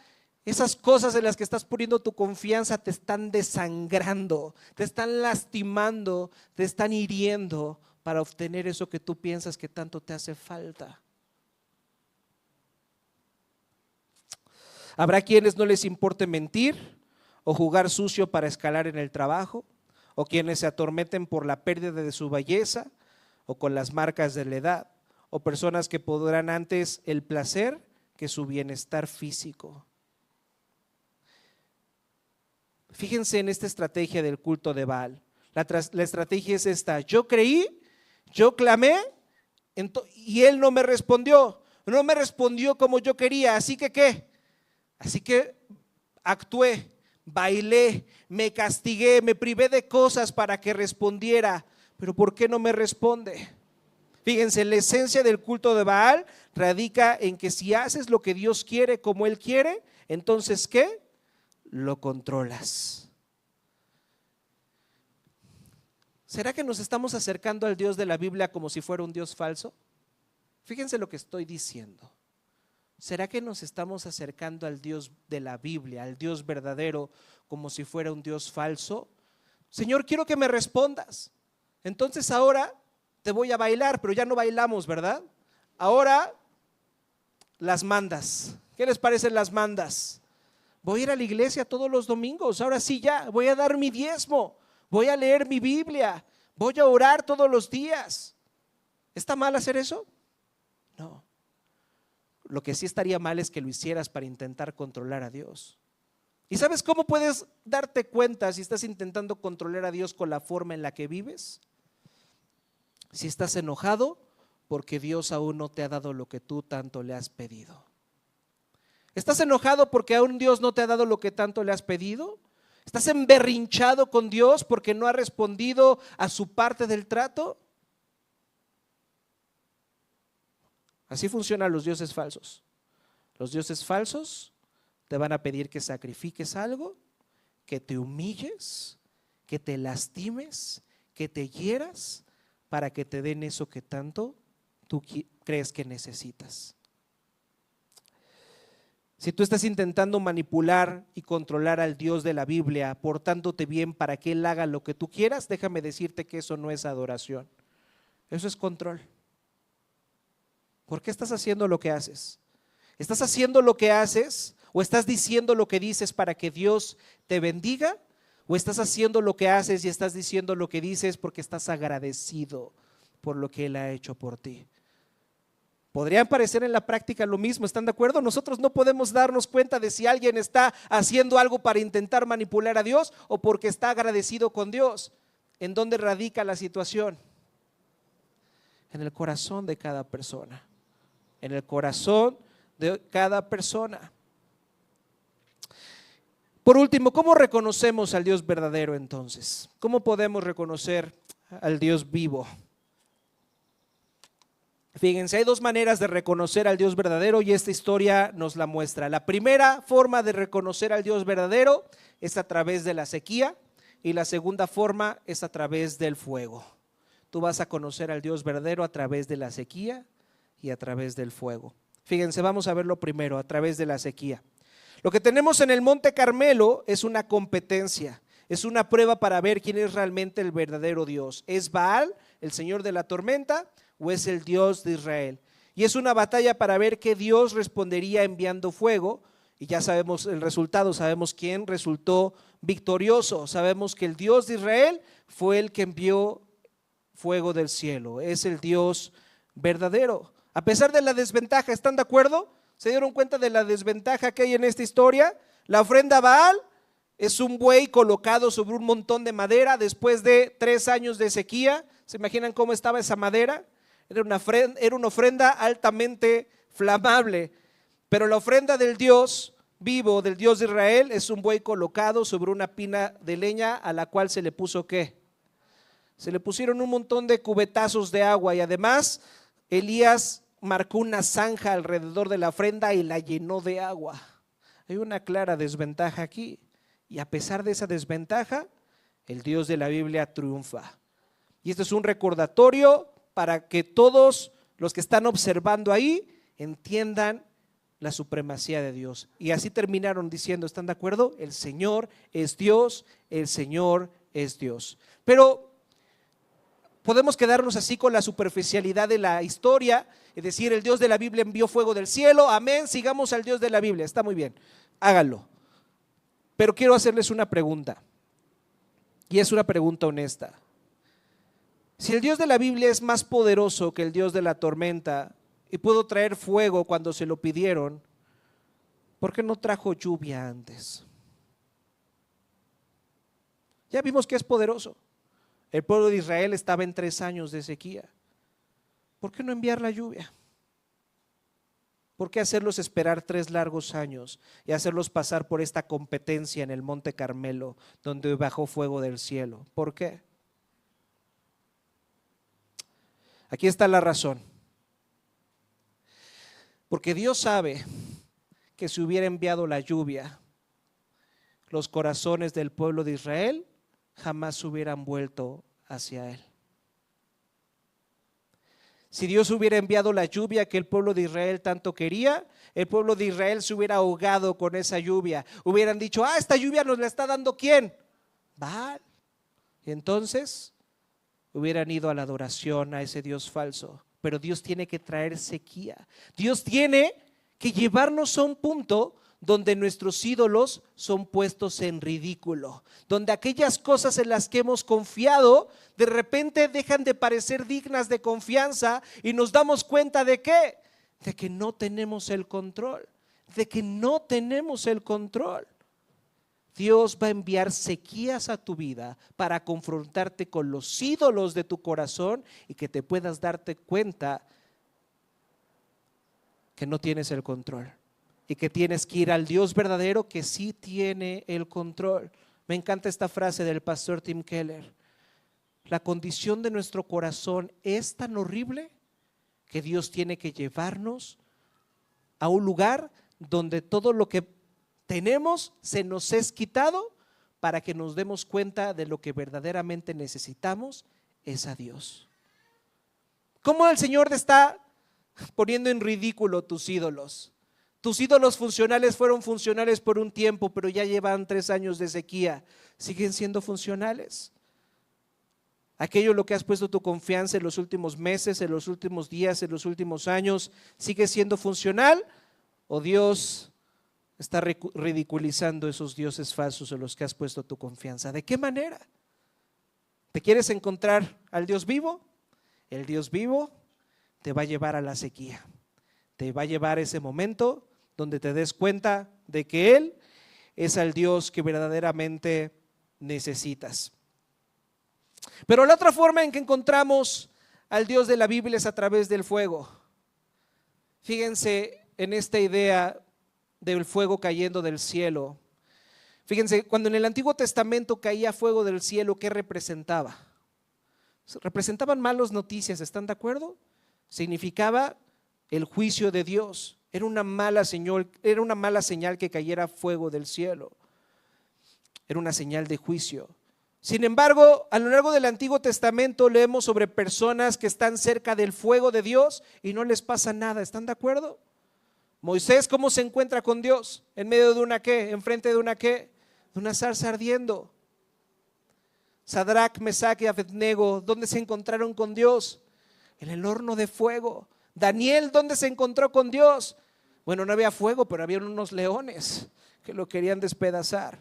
esas cosas en las que estás poniendo tu confianza te están desangrando, te están lastimando, te están hiriendo para obtener eso que tú piensas que tanto te hace falta? Habrá quienes no les importe mentir o jugar sucio para escalar en el trabajo, o quienes se atormenten por la pérdida de su belleza o con las marcas de la edad, o personas que podrán antes el placer que su bienestar físico. Fíjense en esta estrategia del culto de Baal. La estrategia es esta: yo creí, yo clamé y él no me respondió como yo quería, así que ¿qué? Así que actué, bailé, me castigué, me privé de cosas para que respondiera, pero ¿por qué no me responde? Fíjense, la esencia del culto de Baal radica en que si haces lo que Dios quiere como Él quiere, entonces ¿qué? Lo controlas. ¿Será que nos estamos acercando al Dios de la Biblia como si fuera un Dios falso? Fíjense lo que estoy diciendo. ¿Será que nos estamos acercando al Dios de la Biblia, al Dios verdadero, como si fuera un Dios falso? Señor, quiero que me respondas. Entonces ahora te voy a bailar, pero ya no bailamos, ¿verdad? Ahora las mandas. ¿Qué les parecen las mandas? Voy a ir a la iglesia todos los domingos, ahora sí ya, voy a dar mi diezmo, voy a leer mi Biblia, voy a orar todos los días. ¿Está mal hacer eso? No. Lo que sí estaría mal es que lo hicieras para intentar controlar a Dios. ¿Y sabes cómo puedes darte cuenta si estás intentando controlar a Dios con la forma en la que vives? Si estás enojado porque Dios aún no te ha dado lo que tú tanto le has pedido. ¿Estás enojado porque aún Dios no te ha dado lo que tanto le has pedido? ¿Estás emberrinchado con Dios porque no ha respondido a su parte del trato? Así funcionan los dioses falsos. Los dioses falsos te van a pedir que sacrifiques algo, que te humilles, que te lastimes, que te hieras para que te den eso que tanto tú crees que necesitas. Si tú estás intentando manipular y controlar al Dios de la Biblia, portándote bien para que Él haga lo que tú quieras, déjame decirte que eso no es adoración, eso es control. ¿Por qué estás haciendo lo que haces? ¿Estás haciendo lo que haces o estás diciendo lo que dices para que Dios te bendiga? ¿O estás haciendo lo que haces y estás diciendo lo que dices porque estás agradecido por lo que Él ha hecho por ti? Podrían parecer en la práctica lo mismo, ¿están de acuerdo? Nosotros no podemos darnos cuenta de si alguien está haciendo algo para intentar manipular a Dios o porque está agradecido con Dios. ¿En dónde radica la situación? En el corazón de cada persona. En el corazón de cada persona. Por último, ¿cómo reconocemos al Dios verdadero entonces? ¿Cómo podemos reconocer al Dios vivo? Fíjense, hay dos maneras de reconocer al Dios verdadero y esta historia nos la muestra. La primera forma de reconocer al Dios verdadero es a través de la sequía y la segunda forma es a través del fuego. Tú vas a conocer al Dios verdadero a través de la sequía y a través del fuego. Fíjense, vamos a verlo primero, a través de la sequía. Lo que tenemos en el Monte Carmelo es una competencia, es una prueba para ver quién es realmente el verdadero Dios. ¿Es Baal, el señor de la tormenta, o es el Dios de Israel? Y es una batalla para ver qué Dios respondería enviando fuego, y ya sabemos el resultado, sabemos quién resultó victorioso, sabemos que el Dios de Israel fue el que envió fuego del cielo, es el Dios verdadero. A pesar de la desventaja, ¿están de acuerdo? ¿Se dieron cuenta de la desventaja que hay en esta historia? La ofrenda a Baal es un buey colocado sobre un montón de madera después de 3 años de sequía. ¿Se imaginan cómo estaba esa madera? Era una ofrenda altamente flamable, pero la ofrenda del Dios vivo, del Dios de Israel, es un buey colocado sobre una pina de leña a la cual se le puso ¿qué? Se le pusieron un montón de cubetazos de agua y además Elías marcó una zanja alrededor de la ofrenda y la llenó de agua. Hay una clara desventaja aquí y a pesar de esa desventaja, el Dios de la Biblia triunfa. Y esto es un recordatorio para que todos los que están observando ahí entiendan la supremacía de Dios. Y así terminaron diciendo, ¿están de acuerdo? El Señor es Dios, el Señor es Dios. Pero podemos quedarnos así con la superficialidad de la historia, es decir, el Dios de la Biblia envió fuego del cielo, amén, sigamos al Dios de la Biblia, está muy bien, háganlo. Pero quiero hacerles una pregunta, y es una pregunta honesta. Si el Dios de la Biblia es más poderoso que el Dios de la tormenta y pudo traer fuego cuando se lo pidieron, ¿por qué no trajo lluvia antes? Ya vimos que es poderoso. El pueblo de Israel estaba en 3 años de sequía. ¿Por qué no enviar la lluvia? ¿Por qué hacerlos esperar 3 largos años y hacerlos pasar por esta competencia en el Monte Carmelo donde bajó fuego del cielo? ¿Por qué? Aquí está la razón. Porque Dios sabe que si hubiera enviado la lluvia, los corazones del pueblo de Israel jamás se hubieran vuelto hacia Él. Si Dios hubiera enviado la lluvia que el pueblo de Israel tanto quería, el pueblo de Israel se hubiera ahogado con esa lluvia. Hubieran dicho, esta lluvia nos la está dando ¿quién? Baal. Y entonces hubieran ido a la adoración a ese Dios falso. Pero Dios tiene que traer sequía. Dios tiene que llevarnos a un punto donde nuestros ídolos son puestos en ridículo, donde aquellas cosas en las que hemos confiado de repente dejan de parecer dignas de confianza y nos damos cuenta de ¿qué? De que no tenemos el control, de que no tenemos el control. Dios va a enviar sequías a tu vida para confrontarte con los ídolos de tu corazón y que te puedas darte cuenta que no tienes el control. y que tienes que ir al Dios verdadero que sí tiene el control. Me encanta esta frase del pastor Tim Keller. La condición de nuestro corazón es tan horrible que Dios tiene que llevarnos a un lugar donde todo lo que tenemos se nos es quitado para que nos demos cuenta de lo que verdaderamente necesitamos es a Dios. ¿Cómo el Señor te está poniendo en ridículo tus ídolos? Tus ídolos funcionales fueron funcionales por un tiempo, pero ya llevan 3 años de sequía. ¿Siguen siendo funcionales? Aquello en lo que has puesto tu confianza en los últimos meses, en los últimos días, en los últimos años, ¿sigue siendo funcional? ¿O Dios está ridiculizando esos dioses falsos en los que has puesto tu confianza? ¿De qué manera? ¿Te quieres encontrar al Dios vivo? El Dios vivo te va a llevar a la sequía. Te va a llevar a ese momento donde te des cuenta de que Él es el Dios que verdaderamente necesitas. Pero la otra forma en que encontramos al Dios de la Biblia es a través del fuego. Fíjense en esta idea del fuego cayendo del cielo. Fíjense, cuando en el Antiguo Testamento caía fuego del cielo, ¿qué representaba? Representaban malas noticias, ¿están de acuerdo? Significaba el juicio de Dios. Era una mala señal que cayera fuego del cielo. Era una señal de juicio. Sin embargo, a lo largo del Antiguo Testamento leemos sobre personas que están cerca del fuego de Dios y no les pasa nada, ¿están de acuerdo? Moisés, ¿cómo se encuentra con Dios? ¿En medio de una qué? ¿Enfrente de una qué? De una zarza ardiendo. Sadrach, Mesach y Abednego, ¿dónde se encontraron con Dios? En el horno de fuego. Daniel, ¿dónde se encontró con Dios? Bueno, no había fuego, pero había unos leones que lo querían despedazar.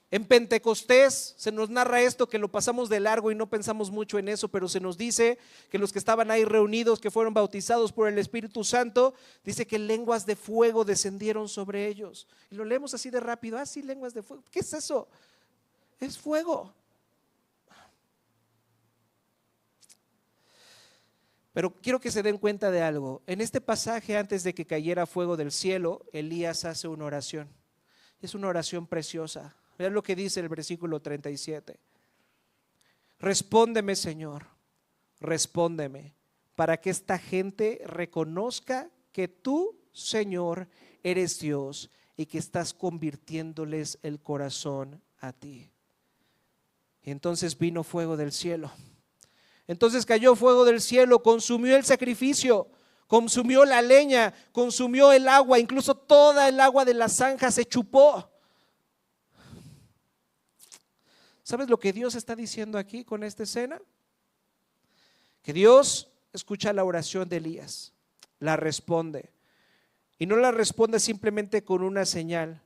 En Pentecostés se nos narra esto, que lo pasamos de largo y no pensamos mucho en eso, pero se nos dice que los que estaban ahí reunidos, que fueron bautizados por el Espíritu Santo, dice que lenguas de fuego descendieron sobre ellos. Y lo leemos así de rápido, sí, lenguas de fuego. ¿Qué es eso? Es fuego. Pero quiero que se den cuenta de algo. En este pasaje, antes de que cayera fuego del cielo, Elías hace una oración. Es una oración preciosa. Vean lo que dice el versículo 37. Respóndeme, Señor, respóndeme, para que esta gente reconozca que tú, Señor, eres Dios y que estás convirtiéndoles el corazón a ti. Y entonces vino fuego del cielo. Entonces cayó fuego del cielo, consumió el sacrificio, consumió la leña, consumió el agua, incluso toda el agua de la zanja se chupó. ¿Sabes lo que Dios está diciendo aquí con esta escena? Que Dios escucha la oración de Elías, la responde. Y no la responde simplemente con una señal,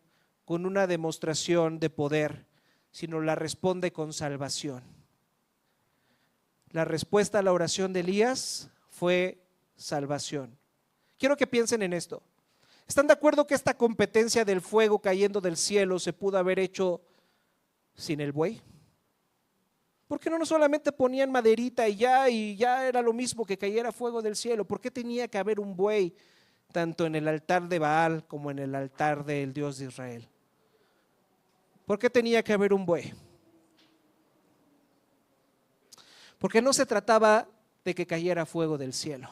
con una demostración de poder, sino la responde con salvación. La respuesta a la oración de Elías fue salvación. Quiero que piensen en esto. ¿Están de acuerdo que esta competencia del fuego cayendo del cielo se pudo haber hecho sin el buey? ¿Por qué no solamente ponían maderita y ya era lo mismo que cayera fuego del cielo? ¿Por qué tenía que haber un buey tanto en el altar de Baal como en el altar del Dios de Israel? ¿Por qué tenía que haber un buey? Porque no se trataba de que cayera fuego del cielo.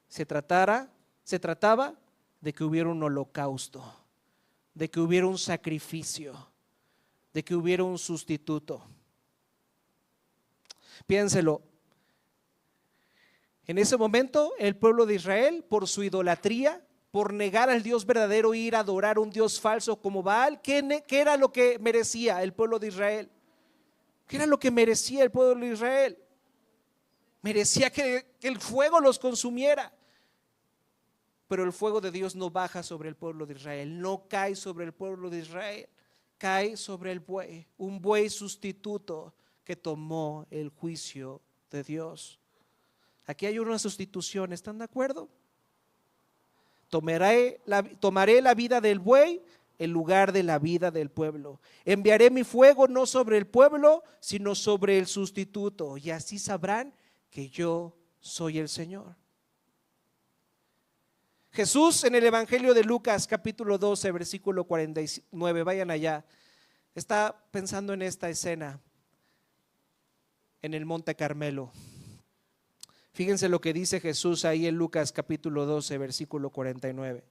Se trataba de que hubiera un holocausto, de que hubiera un sacrificio, de que hubiera un sustituto. Piénselo. En ese momento el pueblo de Israel, por su idolatría, por negar al Dios verdadero e ir a adorar a un Dios falso como Baal, ¿qué era lo que merecía el pueblo de Israel? ¿Qué era lo que merecía el pueblo de Israel? Merecía que el fuego los consumiera. Pero el fuego de Dios no baja sobre el pueblo de Israel, no cae sobre el pueblo de Israel, cae sobre el buey, un buey sustituto que tomó el juicio de Dios. Aquí hay una sustitución, ¿están de acuerdo? Tomaré la vida del buey en lugar de la vida del pueblo. Enviaré mi fuego no sobre el pueblo, sino sobre el sustituto, y así sabrán que yo soy el Señor. Jesús en el Evangelio de Lucas capítulo 12 versículo 49, vayan allá, está pensando en esta escena en el Monte Carmelo. Fíjense lo que dice Jesús ahí en Lucas capítulo 12 versículo 49.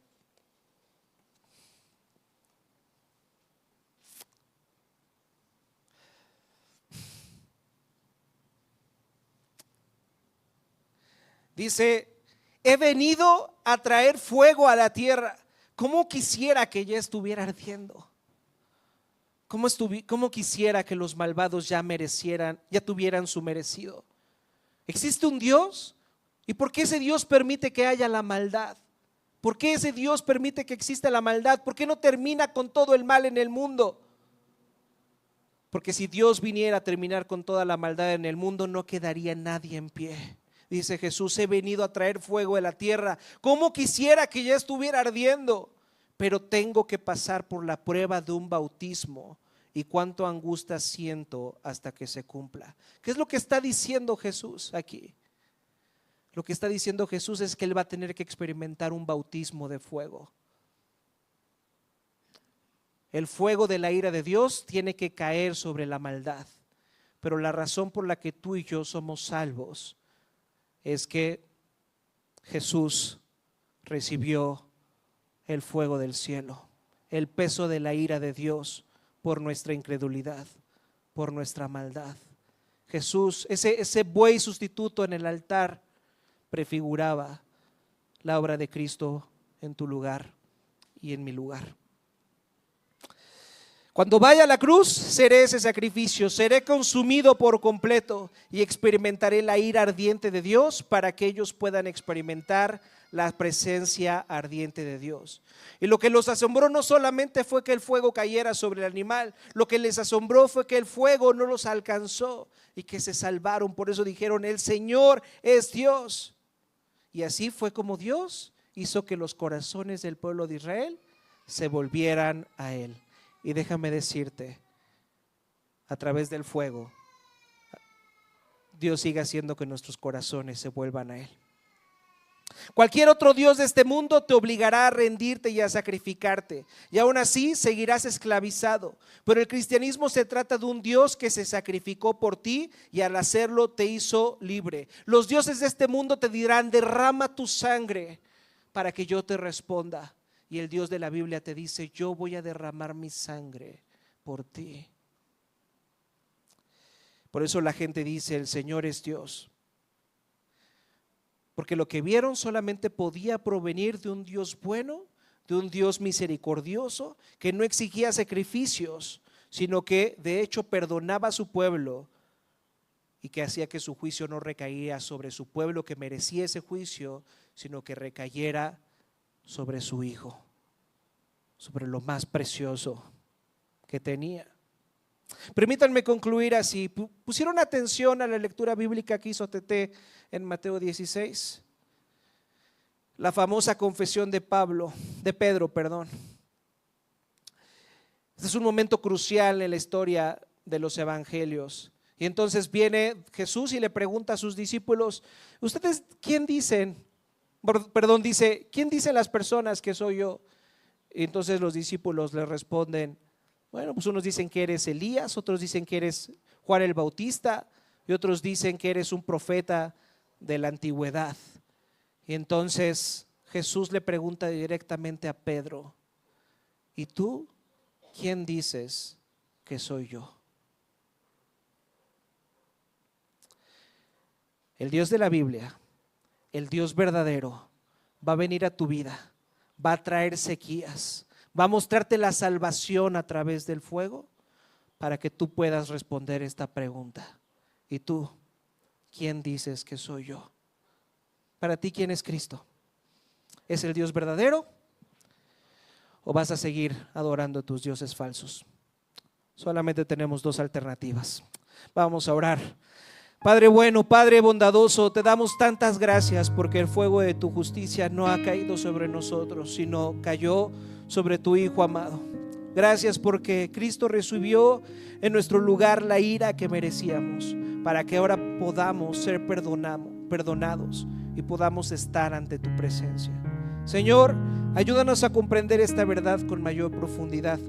Dice: he venido a traer fuego a la tierra. ¿Cómo quisiera que ya estuviera ardiendo? ¿Cómo quisiera que los malvados ya tuvieran su merecido? ¿Existe un Dios? ¿Y por qué ese Dios permite que haya la maldad? ¿Por qué ese Dios permite que exista la maldad? ¿Por qué no termina con todo el mal en el mundo? Porque si Dios viniera a terminar con toda la maldad en el mundo, no quedaría nadie en pie. Dice Jesús: he venido a traer fuego a la tierra. ¿Cómo quisiera que ya estuviera ardiendo? Pero tengo que pasar por la prueba de un bautismo, y cuánto angustia siento hasta que se cumpla. ¿Qué es lo que está diciendo Jesús aquí? Lo que está diciendo Jesús es que Él va a tener que experimentar un bautismo de fuego. El fuego de la ira de Dios tiene que caer sobre la maldad, pero la razón por la que tú y yo somos salvos es que Jesús recibió el fuego del cielo, el peso de la ira de Dios por nuestra incredulidad, por nuestra maldad. Jesús, ese buey sustituto en el altar, prefiguraba la obra de Cristo en tu lugar y en mi lugar. Cuando vaya a la cruz, seré ese sacrificio, seré consumido por completo y experimentaré la ira ardiente de Dios para que ellos puedan experimentar la presencia ardiente de Dios. Y lo que los asombró no solamente fue que el fuego cayera sobre el animal, lo que les asombró fue que el fuego no los alcanzó y que se salvaron. Por eso dijeron: el Señor es Dios. Y así fue como Dios hizo que los corazones del pueblo de Israel se volvieran a Él. Y déjame decirte, a través del fuego, Dios sigue haciendo que nuestros corazones se vuelvan a Él. Cualquier otro dios de este mundo te obligará a rendirte y a sacrificarte, y aún así seguirás esclavizado. Pero el cristianismo se trata de un Dios que se sacrificó por ti y al hacerlo te hizo libre. Los dioses de este mundo te dirán: derrama tu sangre para que yo te responda. Y el Dios de la Biblia te dice: yo voy a derramar mi sangre por ti. Por eso la gente dice: el Señor es Dios. Porque lo que vieron solamente podía provenir de un Dios bueno, de un Dios misericordioso, que no exigía sacrificios, sino que de hecho perdonaba a su pueblo y que hacía que su juicio no recaía sobre su pueblo que merecía ese juicio, sino que recayera sobre su Hijo, sobre lo más precioso que tenía. Permítanme concluir así. ¿Pusieron atención a la lectura bíblica que hizo Tete en Mateo 16? La famosa confesión de Pedro. Este es un momento crucial en la historia de los evangelios. Y entonces viene Jesús y le pregunta a sus discípulos: ¿ustedes quién dicen? Dice: ¿quién dicen las personas que soy yo? Y entonces los discípulos le responden: bueno, pues unos dicen que eres Elías, otros dicen que eres Juan el Bautista y otros dicen que eres un profeta de la antigüedad. Y entonces Jesús le pregunta directamente a Pedro: ¿y tú quién dices que soy yo? El Dios de la Biblia, el Dios verdadero, va a venir a tu vida, va a traer sequías, va a mostrarte la salvación a través del fuego para que tú puedas responder esta pregunta: ¿y tú quién dices que soy yo? Para ti, ¿quién es Cristo? ¿Es el Dios verdadero o vas a seguir adorando a tus dioses falsos? Solamente tenemos dos alternativas. Vamos a orar. Padre bueno, Padre bondadoso, te damos tantas gracias porque el fuego de tu justicia no ha caído sobre nosotros, sino cayó sobre tu Hijo amado. Gracias porque Cristo recibió en nuestro lugar la ira que merecíamos, para que ahora podamos ser perdonados y podamos estar ante tu presencia. Señor, ayúdanos a comprender esta verdad con mayor profundidad.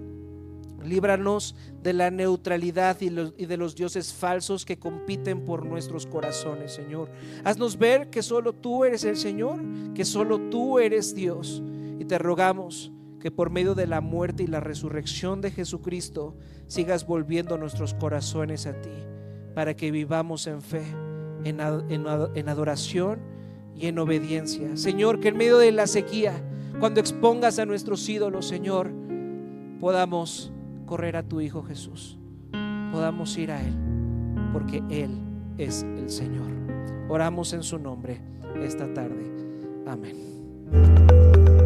Líbranos de la neutralidad y de los dioses falsos que compiten por nuestros corazones, Señor. Haznos ver que solo tú eres el Señor, que solo tú eres Dios. Y te rogamos que por medio de la muerte y la resurrección de Jesucristo sigas volviendo nuestros corazones a ti, para que vivamos en fe, en adoración y en obediencia. Señor, que en medio de la sequía, cuando expongas a nuestros ídolos, Señor, podamos correr a tu Hijo Jesús, podamos ir a Él, porque Él es el Señor. Oramos en su nombre esta tarde. Amén.